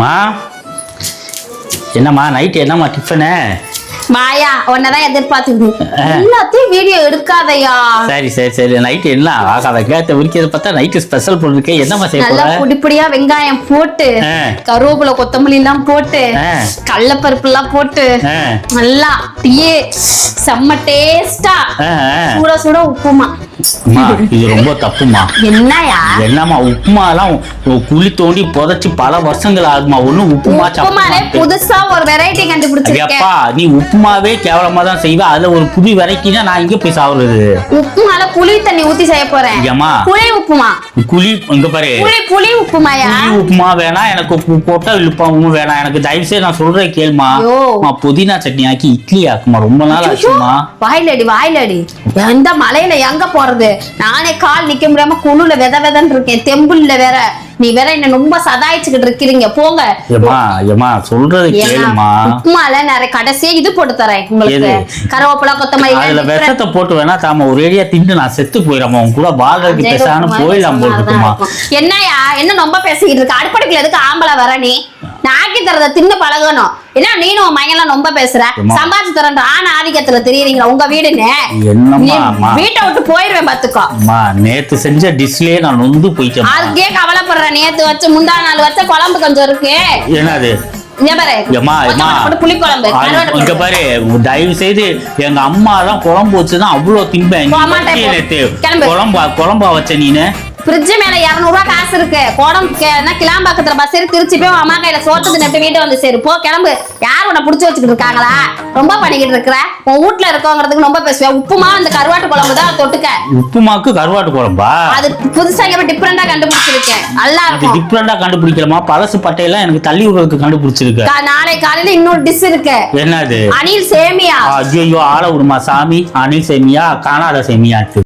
மா என்னம்மா நைட்டு என்னம்மா டிஃபனு? மாயா உன்னதான் எதிர்பார்த்துது எல்லாத்தையும் வீடியோ எடுக்காதயா. சரி சரி சரி நைட்டு என்ன ஆகாத கேட்ட உரிக்கிறது பார்த்தா நைட்டு ஸ்பெஷல் போட்டுருக்கேன். என்னம்மா செய்ய நல்லா போற? புடிப்புடியா வெங்காயம் போட்டு கருவேப்பிலை கொத்தமல்லி எல்லாம் போட்டு கடலைப்பருப்பு எல்லாம் போட்டு நல்லா டீயே செம்ம டேஸ்டா சுட சுட உப்புமா. இது ரொம்ப தப்புமா. என்னயா என்னம்மா உப்புமா எல்லாம் குழி தோண்டி புதைச்சு பல வருஷங்கள் ஆகுமா? ஒண்ணும் உப்புமா உப்புமாலே புதுசா ஒரு வெரைட்டி கண்டுபிடிச்சிருக்கேன். நீ உப்புமாவே கேவலமா தான் செய்வ. அதுல ஒரு புது வெரைட்டினா நான் இங்க போய் சாப்பிடுறது. உப்புமால புளி தண்ணி ஊத்தி செய்ய போறேன். புளி உப்புமா. குழி இங்க பாரு. புளி உப்புமாயா? புளி உப்புமா வேணா எனக்கு போட்டா உப்புமாவும் வேணாம் எனக்கு. தயவு செய்து நான் சொல்றேன் கேளுமா. புதினா சட்னி ஆக்கி இட்லி ஆக்குமா. ரொம்ப நாள் ஆச்சுமா. வாயிலடி எந்த மலையில எங்க போறது? நானே கால் நிக்க முடியாம குழுல வெதன்னு இருக்கேன். தெம்புல வேற நீ வேற என்ன ரொம்ப சதாயிச்சுக்கிட்டு இருக்கீங்க. போங்க சொல்றது கேளுமா. உப்புமால நிறைய கடைசியே இது போட்டு தரேன் உங்களுக்கு. கருவேப்பிலை கொத்தமல்லி அதுல விஷத்தை போட்டு வேணா தாம ஒரேடியா திண்டு நான் செத்து போயிடாம உன் கூட வாழ்றதுக்கு பேசாம போயிடலாம் போட்டுமா. என்னையா என்ன ரொம்ப பேசிக்கிட்டு இருக்க? அடுப்படிக்கல எதுக்கு ஆம்பளை வர? நீ நாக்கி தரத தின்னு பழகணும். என்ன நீனும் உன் மையெல்லாம் ரொம்ப பேசுற? சம்பாதிச்சு தரேன் ஆனா ஆதிக்கத்துல தெரியுறீங்களா உங்க வீடுன்னு? என்னம்மா வீட்டை விட்டு போயிருவேன் பாத்துக்கோ. நேத்து செஞ்ச டிஷ்லயே நான் நொந்து போயிட்டேன். அதுக்கே கவலைப்படுறேன். நேத்து வச்ச முந்தா நாள் வச்ச குழம்பு கொஞ்சம் இருக்கு. என்னது புளி குழம்பு இங்க பாரு. தயவு செய்து எங்க அம்மா தான் குழம்பு வச்சுதான் அவ்வளவு திம்பேன். குழம்பா வச்ச நீனு ஃப்ரிட்ஜ் மேல 200 ரூபாய் காசு இருக்கு. கிளாம்பாக்கத்துல பஸ் ஏறி திருச்சி போய் அம்மா கையில சோத்துக்கு நட்டு வீட்டை வந்து சரி போ கிளம்பு. யார் உன்னை புடிச்சு வச்சுக்கிட்டு இருக்காங்களா? ரொம்ப பண்ணிக்கிட்டு இருக்கிற. உன் வீட்டுல இருக்கோங்கிறதுக்கு ரொம்ப பேசுவேன். உப்புமா அந்த கருவாட்டு குழம்பு தான் தொட்டுக்க. உப்புமாக்கு கருவாட்டு குழம்பா? அது புதுசா டிஃபரெண்டா கண்டுபிடிச்சிருக்கேன். நல்லா இருக்கும். டிஃபரெண்டா கண்டுபிடிக்கலாமா? பழசு பட்டையெல்லாம் எனக்கு தள்ளி விடுறதுக்கு கண்டுபிடிச்சிருக்க. நாளை காலையில இன்னொரு டிஷ் இருக்கு. என்னது? அணில் சேமியா. ஐயோ ஆள விடுமா சாமி. அணில் சேமியா காணாத சேமியா.